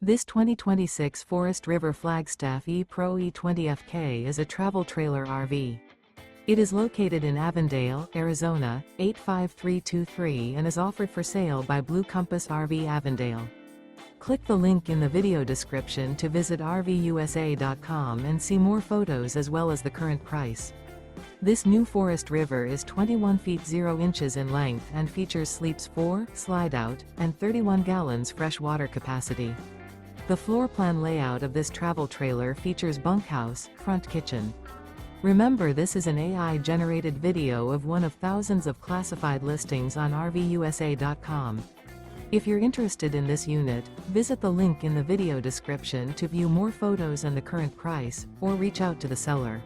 This 2026 Forest River Flagstaff E-Pro E20FK is a travel trailer RV. It is located in Avondale, Arizona, 85323 and is offered for sale by Blue Compass RV Avondale. Click the link in the video description to visit RVUSA.com and see more photos as well as the current price. This new Forest River is 21 feet 0 inches in length and features sleeps 4, slide-out, and 31 gallons fresh water capacity. The floor plan layout of this travel trailer features bunkhouse, front kitchen. Remember, this is an AI-generated video of one of thousands of classified listings on RVUSA.com. If you're interested in this unit, visit the link in the video description to view more photos and the current price, or reach out to the seller.